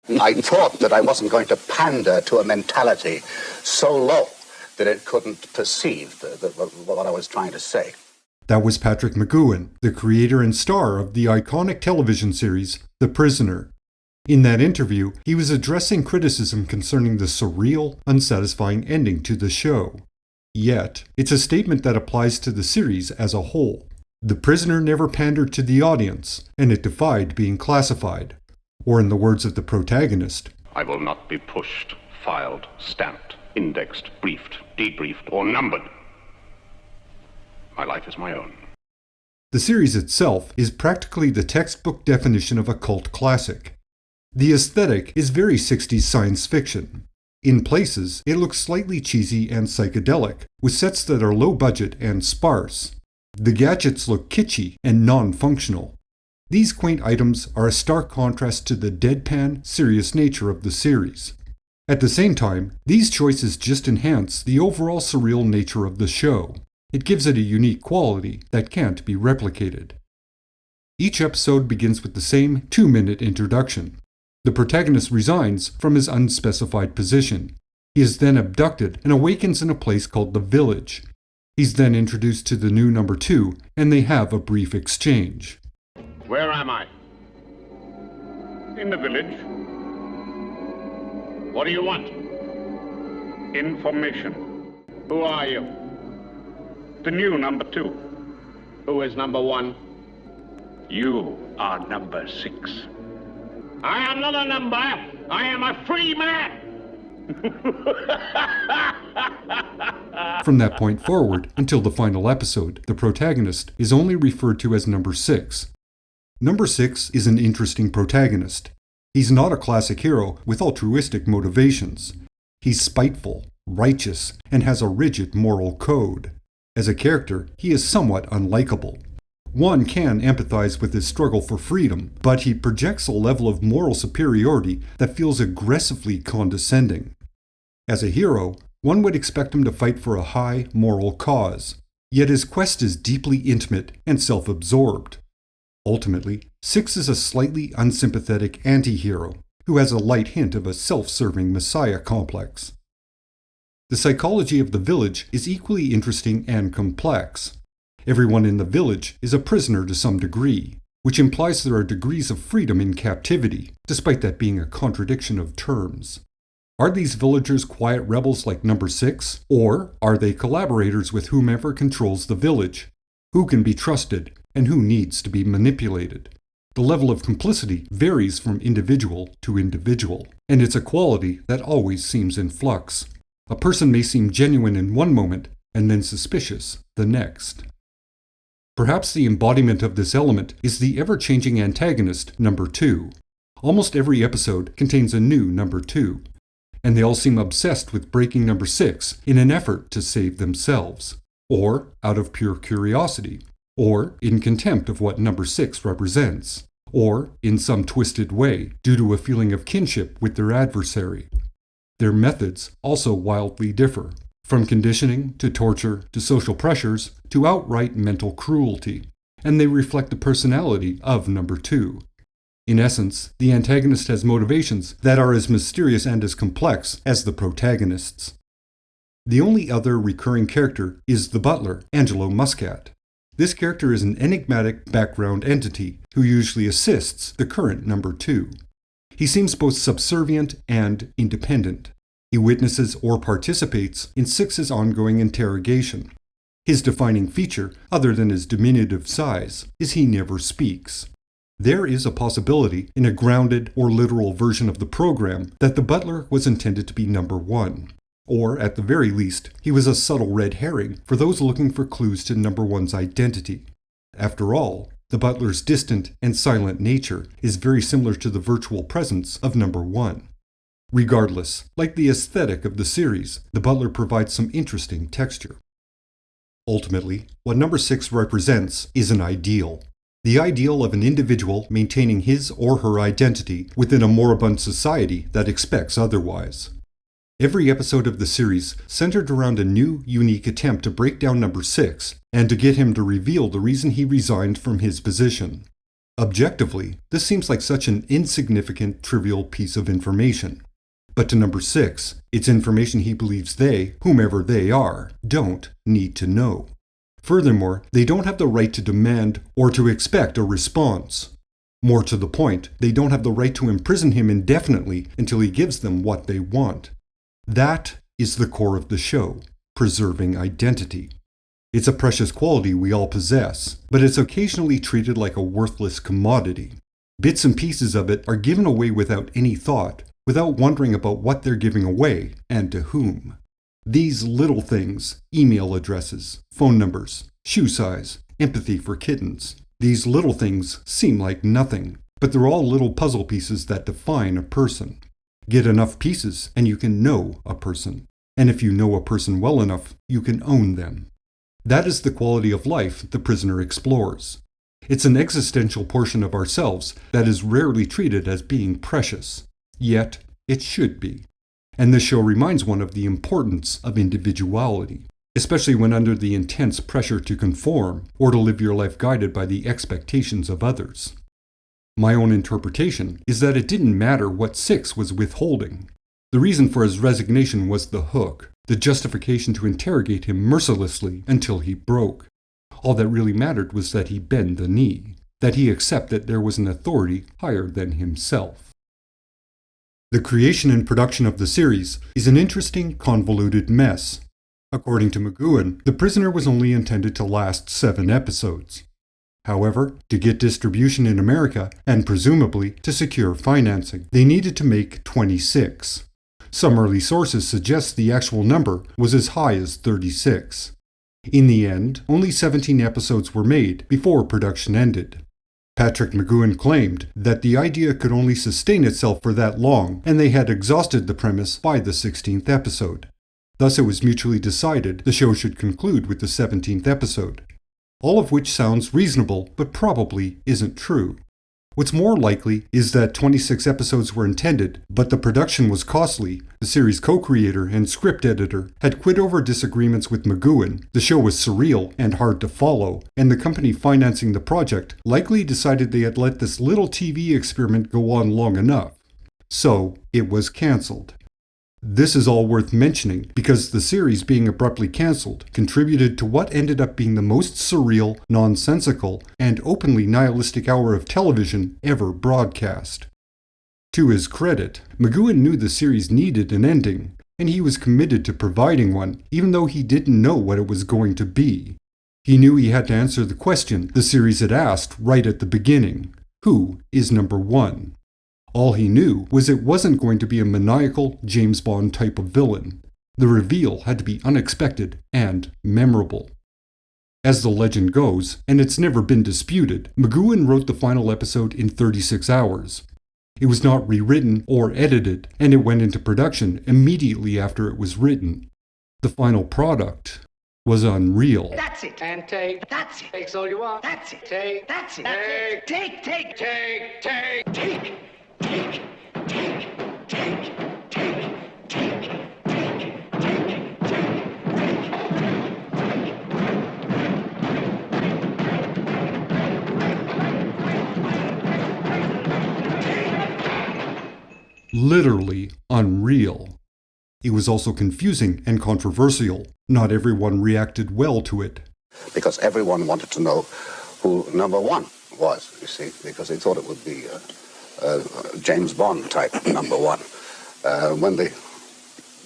I thought that I wasn't going to pander to a mentality so low that it couldn't perceive what I was trying to say. That was Patrick McGoohan, the creator and star of the iconic television series The Prisoner. In that interview, he was addressing criticism concerning the surreal, unsatisfying ending to the show. Yet, it's a statement that applies to the series as a whole. The Prisoner never pandered to the audience, and it defied being classified. Or in the words of the protagonist, I will not be pushed, filed, stamped, indexed, briefed, debriefed, or numbered. My life is my own. The series itself is practically the textbook definition of a cult classic. The aesthetic is very 60s science fiction. In places, it looks slightly cheesy and psychedelic, with sets that are low budget and sparse. The gadgets look kitschy and non-functional. These quaint items are a stark contrast to the deadpan, serious nature of the series. At the same time, these choices just enhance the overall surreal nature of the show. It gives it a unique quality that can't be replicated. Each episode begins with the same 2-minute introduction. The protagonist resigns from his unspecified position. He is then abducted and awakens in a place called the Village. He's then introduced to the new number 2, and they have a brief exchange. Where am I? In the village. What do you want? Information. Who are you? The new number 2. Who is number 1? You are number 6. I am not a number. I am a free man. From that point forward, until the final episode, the protagonist is only referred to as number 6. Number 6 is an interesting protagonist. He's not a classic hero with altruistic motivations. He's spiteful, righteous, and has a rigid moral code. As a character, he is somewhat unlikable. One can empathize with his struggle for freedom, but he projects a level of moral superiority that feels aggressively condescending. As a hero, one would expect him to fight for a high moral cause, yet his quest is deeply intimate and self-absorbed. Ultimately, 6 is a slightly unsympathetic anti-hero who has a light hint of a self-serving messiah complex. The psychology of the village is equally interesting and complex. Everyone in the village is a prisoner to some degree, which implies there are degrees of freedom in captivity, despite that being a contradiction of terms. Are these villagers quiet rebels like number 6, or are they collaborators with whomever controls the village? Who can be trusted, and who needs to be manipulated? The level of complicity varies from individual to individual, and it's a quality that always seems in flux. A person may seem genuine in one moment, and then suspicious the next. Perhaps the embodiment of this element is the ever-changing antagonist, number 2. Almost every episode contains a new number 2, and they all seem obsessed with breaking number 6 in an effort to save themselves, or out of pure curiosity, or in contempt of what number 6 represents, or in some twisted way due to a feeling of kinship with their adversary. Their methods also wildly differ, from conditioning to torture to social pressures to outright mental cruelty, and they reflect the personality of number 2. In essence, the antagonist has motivations that are as mysterious and as complex as the protagonists. The only other recurring character is the butler, Angelo Muscat. This character is an enigmatic background entity who usually assists the current number 2. He seems both subservient and independent. He witnesses or participates in 6's ongoing interrogation. His defining feature, other than his diminutive size, is he never speaks. There is a possibility in a grounded or literal version of the program that the butler was intended to be number 1. Or, at the very least, he was a subtle red herring for those looking for clues to number 1's identity. After all, the butler's distant and silent nature is very similar to the virtual presence of number 1. Regardless, like the aesthetic of the series, the butler provides some interesting texture. Ultimately, what number 6 represents is an ideal. The ideal of an individual maintaining his or her identity within a moribund society that expects otherwise. Every episode of the series centered around a new, unique attempt to break down number 6 and to get him to reveal the reason he resigned from his position. Objectively, this seems like such an insignificant, trivial piece of information. But to number 6, it's information he believes they, whomever they are, don't need to know. Furthermore, they don't have the right to demand or to expect a response. More to the point, they don't have the right to imprison him indefinitely until he gives them what they want. That is the core of the show, preserving identity. It's a precious quality we all possess, but it's occasionally treated like a worthless commodity. Bits and pieces of it are given away without any thought, without wondering about what they're giving away and to whom. These little things, email addresses, phone numbers, shoe size, empathy for kittens, these little things seem like nothing, but they're all little puzzle pieces that define a person. Get enough pieces and you can know a person. And if you know a person well enough, you can own them. That is the quality of life the prisoner explores. It's an existential portion of ourselves that is rarely treated as being precious. Yet, it should be. And this show reminds one of the importance of individuality, especially when under the intense pressure to conform or to live your life guided by the expectations of others. My own interpretation is that it didn't matter what Six was withholding. The reason for his resignation was the hook, the justification to interrogate him mercilessly until he broke. All that really mattered was that he bend the knee, that he accept that there was an authority higher than himself. The creation and production of the series is an interesting, convoluted mess. According to McGoohan, The Prisoner was only intended to last 7 episodes. However, to get distribution in America, and presumably to secure financing, they needed to make 26. Some early sources suggest the actual number was as high as 36. In the end, only 17 episodes were made before production ended. Patrick McGoohan claimed that the idea could only sustain itself for that long, and they had exhausted the premise by the 16th episode. Thus it was mutually decided the show should conclude with the 17th episode. All of which sounds reasonable, but probably isn't true. What's more likely is that 26 episodes were intended, but the production was costly. The series co-creator and script editor had quit over disagreements with McGoohan, the show was surreal and hard to follow, and the company financing the project likely decided they had let this little TV experiment go on long enough. So, it was cancelled. This is all worth mentioning because the series being abruptly cancelled contributed to what ended up being the most surreal, nonsensical, and openly nihilistic hour of television ever broadcast. To his credit, McGoohan knew the series needed an ending, and he was committed to providing one, even though he didn't know what it was going to be. He knew he had to answer the question the series had asked right at the beginning: who is number 1? All he knew was it wasn't going to be a maniacal James Bond type of villain. The reveal had to be unexpected and memorable. As the legend goes, and it's never been disputed, McGoohan wrote the final episode in 36 hours. It was not rewritten or edited, and it went into production immediately after it was written. The final product was unreal. That's it. And take. That's it. Take's all you want. That's it. Take. That's it. Take. Take. Take. Take. Take. Take. Take, take, take, take, take, take, Literally unreal. It was also confusing and controversial. Not everyone reacted well to it. Because everyone wanted to know who number 1 was, you see, because they thought it would be James Bond type number 1. When they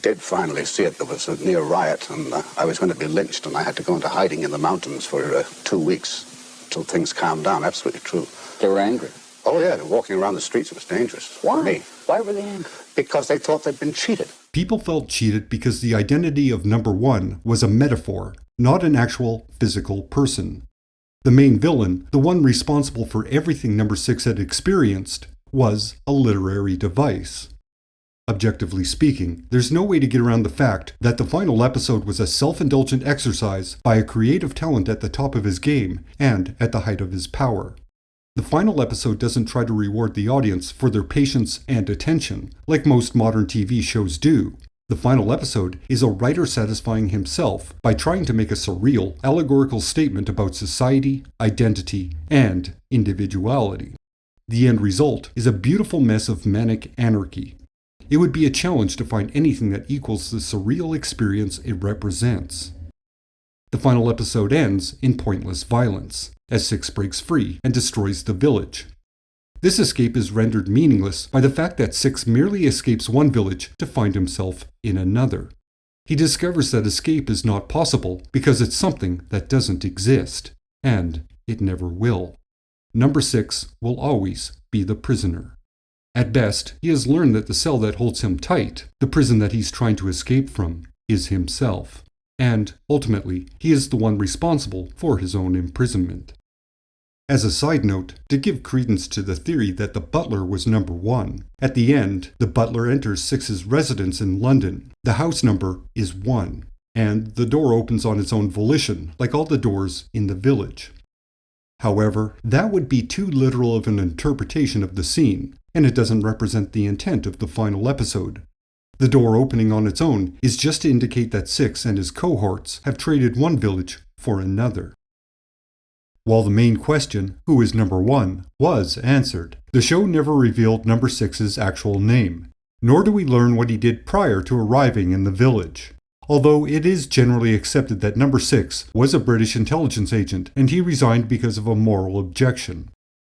did finally see it, there was a near riot, and I was going to be lynched, and I had to go into hiding in the mountains for 2 weeks till things calmed down. Absolutely true. They were angry. Oh yeah, walking around the streets, it was dangerous. Why? For me. Why were they angry? Because they thought they'd been cheated. People felt cheated because the identity of number 1 was a metaphor, not an actual physical person. The main villain, the one responsible for everything number 6 had experienced, was a literary device. Objectively speaking, there's no way to get around the fact that the final episode was a self-indulgent exercise by a creative talent at the top of his game and at the height of his power. The final episode doesn't try to reward the audience for their patience and attention, like most modern TV shows do. The final episode is a writer satisfying himself by trying to make a surreal, allegorical statement about society, identity, and individuality. The end result is a beautiful mess of manic anarchy. It would be a challenge to find anything that equals the surreal experience it represents. The final episode ends in pointless violence, as Six breaks free and destroys the village. This escape is rendered meaningless by the fact that Six merely escapes one village to find himself in another. He discovers that escape is not possible because it's something that doesn't exist, and it never will. Number 6 will always be the prisoner. At best, he has learned that the cell that holds him tight, the prison that he's trying to escape from, is himself. And, ultimately, he is the one responsible for his own imprisonment. As a side note, to give credence to the theory that the butler was number 1, at the end, the butler enters Six's residence in London. The house number is 1, and the door opens on its own volition, like all the doors in the village. However, that would be too literal of an interpretation of the scene, and it doesn't represent the intent of the final episode. The door opening on its own is just to indicate that Six and his cohorts have traded one village for another. While the main question, who is number 1, was answered, the show never revealed number 6's actual name, nor do we learn what he did prior to arriving in the village. Although it is generally accepted that number 6 was a British intelligence agent and he resigned because of a moral objection.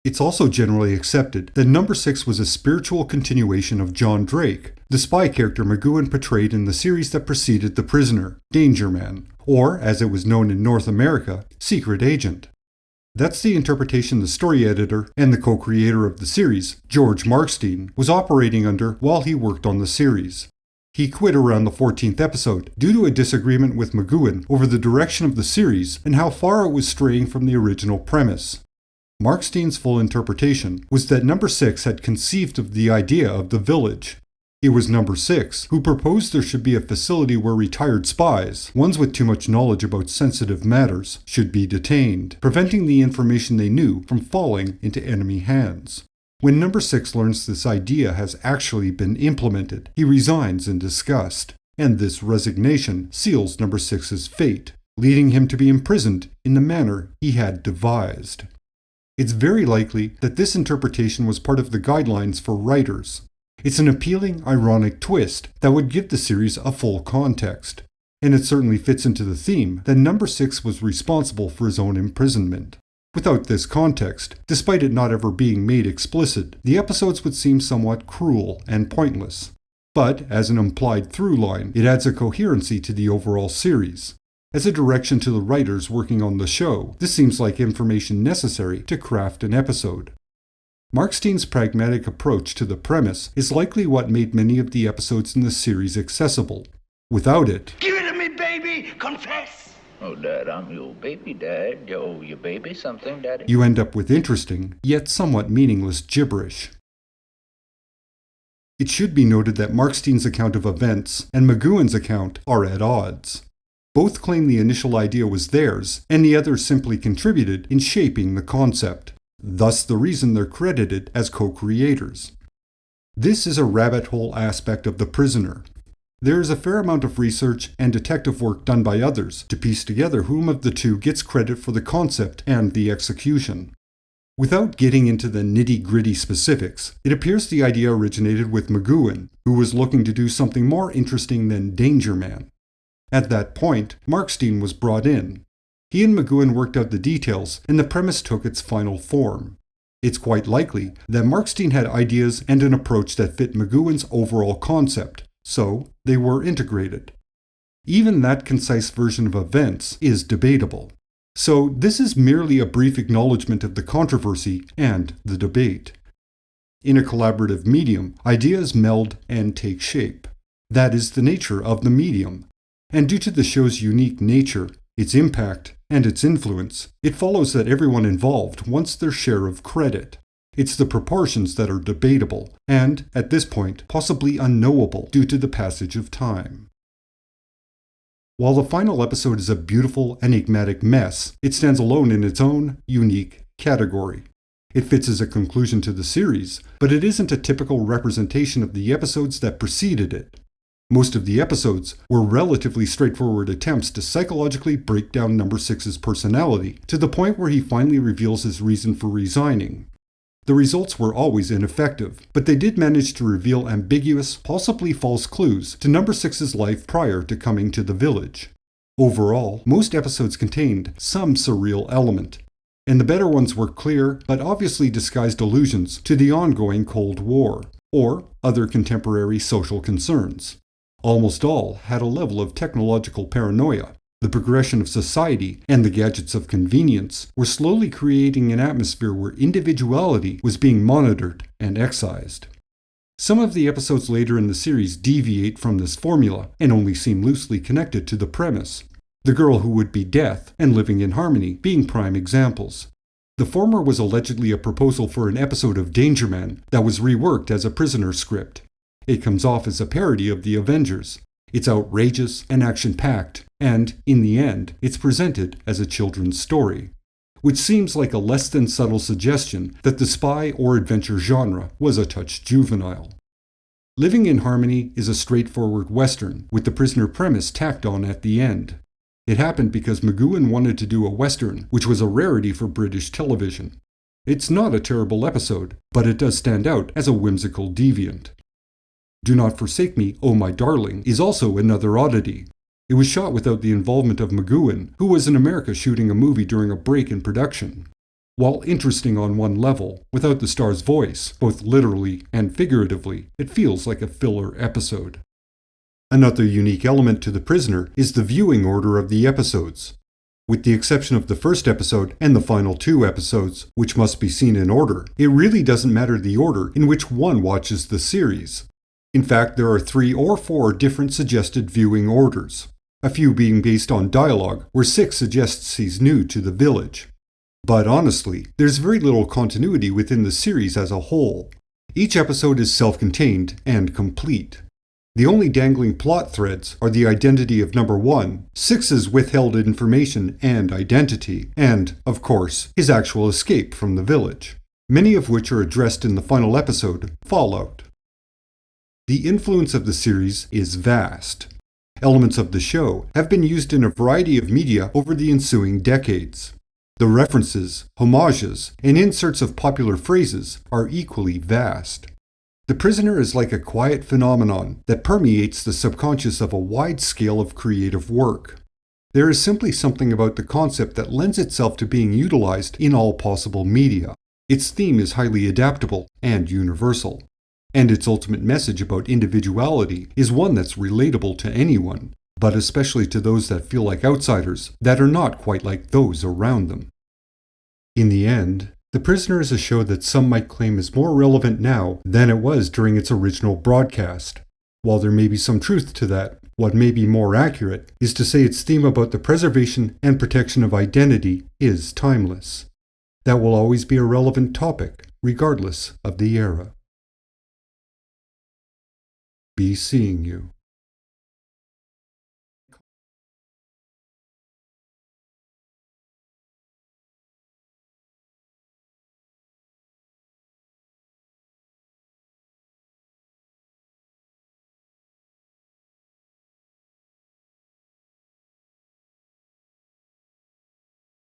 It's also generally accepted that number 6 was a spiritual continuation of John Drake, the spy character McGoohan portrayed in the series that preceded The Prisoner, Danger Man, or, as it was known in North America, Secret Agent. That's the interpretation the story editor and the co-creator of the series, George Markstein, was operating under while he worked on the series. He quit around the 14th episode due to a disagreement with McGoohan over the direction of the series and how far it was straying from the original premise. Markstein's full interpretation was that number 6 had conceived of the idea of the village. It was number 6 who proposed there should be a facility where retired spies, ones with too much knowledge about sensitive matters, should be detained, preventing the information they knew from falling into enemy hands. When number 6 learns this idea has actually been implemented, he resigns in disgust, and this resignation seals number 6's fate, leading him to be imprisoned in the manner he had devised. It's very likely that this interpretation was part of the guidelines for writers. It's an appealing, ironic twist that would give the series a full context, and it certainly fits into the theme that number 6 was responsible for his own imprisonment. Without this context, despite it not ever being made explicit, the episodes would seem somewhat cruel and pointless. But, as an implied through line, it adds a coherency to the overall series. As a direction to the writers working on the show, this seems like information necessary to craft an episode. Markstein's pragmatic approach to the premise is likely what made many of the episodes in the series accessible. Without it, Give it to me, baby! Confess! Oh, Dad, I'm your baby, Dad. You owe your baby something, Daddy. you end up with interesting, yet somewhat meaningless gibberish. It should be noted that Markstein's account of events and McGoohan's account are at odds. Both claim the initial idea was theirs, and the others simply contributed in shaping the concept. Thus the reason they're credited as co-creators. This is a rabbit hole aspect of The Prisoner. There is a fair amount of research and detective work done by others to piece together whom of the two gets credit for the concept and the execution. Without getting into the nitty-gritty specifics, it appears the idea originated with McGoohan, who was looking to do something more interesting than Danger Man. At that point, Markstein was brought in. He and McGoohan worked out the details, and the premise took its final form. It's quite likely that Markstein had ideas and an approach that fit McGoohan's overall concept, so they were integrated. Even that concise version of events is debatable. So this is merely a brief acknowledgement of the controversy and the debate. In a collaborative medium, ideas meld and take shape. That is the nature of the medium. And due to the show's unique nature, its impact, and its influence, it follows that everyone involved wants their share of credit. It's the proportions that are debatable, and, at this point, possibly unknowable due to the passage of time. While the final episode is a beautiful, enigmatic mess, it stands alone in its own, unique category. It fits as a conclusion to the series, but it isn't a typical representation of the episodes that preceded it. Most of the episodes were relatively straightforward attempts to psychologically break down Number 6's personality to the point where he finally reveals his reason for resigning. The results were always ineffective, but they did manage to reveal ambiguous, possibly false clues to Number 6's life prior to coming to the village. Overall, most episodes contained some surreal element, and the better ones were clear but obviously disguised allusions to the ongoing Cold War, or other contemporary social concerns. Almost all had a level of technological paranoia. The progression of society and the gadgets of convenience were slowly creating an atmosphere where individuality was being monitored and excised. Some of the episodes later in the series deviate from this formula and only seem loosely connected to the premise, the girl who would be Death and Living in Harmony being prime examples. The former was allegedly a proposal for an episode of Danger Man that was reworked as a Prisoner script. It comes off as a parody of The Avengers. It's outrageous and action-packed, and, in the end, it's presented as a children's story, which seems like a less than subtle suggestion that the spy or adventure genre was a touch juvenile. Living in Harmony is a straightforward Western, with the Prisoner premise tacked on at the end. It happened because McGoohan wanted to do a Western, which was a rarity for British television. It's not a terrible episode, but it does stand out as a whimsical deviant. Do Not Forsake Me, Oh My Darling is also another oddity. It was shot without the involvement of McGoohan, who was in America shooting a movie during a break in production. While interesting on one level, without the star's voice, both literally and figuratively, it feels like a filler episode. Another unique element to The Prisoner is the viewing order of the episodes. With the exception of the first episode and the final 2 episodes, which must be seen in order, it really doesn't matter the order in which one watches the series. In fact, there are 3 or 4 different suggested viewing orders, a few being based on dialogue, where 6 suggests he's new to the village. But honestly, there's very little continuity within the series as a whole. Each episode is self-contained and complete. The only dangling plot threads are the identity of Number 1, 6's withheld information and identity, and, of course, his actual escape from the village, many of which are addressed in the final episode, Fallout. The influence of the series is vast. Elements of the show have been used in a variety of media over the ensuing decades. The references, homages, and inserts of popular phrases are equally vast. The Prisoner is like a quiet phenomenon that permeates the subconscious of a wide scale of creative work. There is simply something about the concept that lends itself to being utilized in all possible media. Its theme is highly adaptable and universal. And its ultimate message about individuality is one that's relatable to anyone, but especially to those that feel like outsiders that are not quite like those around them. In the end, The Prisoner is a show that some might claim is more relevant now than it was during its original broadcast. While there may be some truth to that, what may be more accurate is to say its theme about the preservation and protection of identity is timeless. That will always be a relevant topic, regardless of the era. Be seeing you.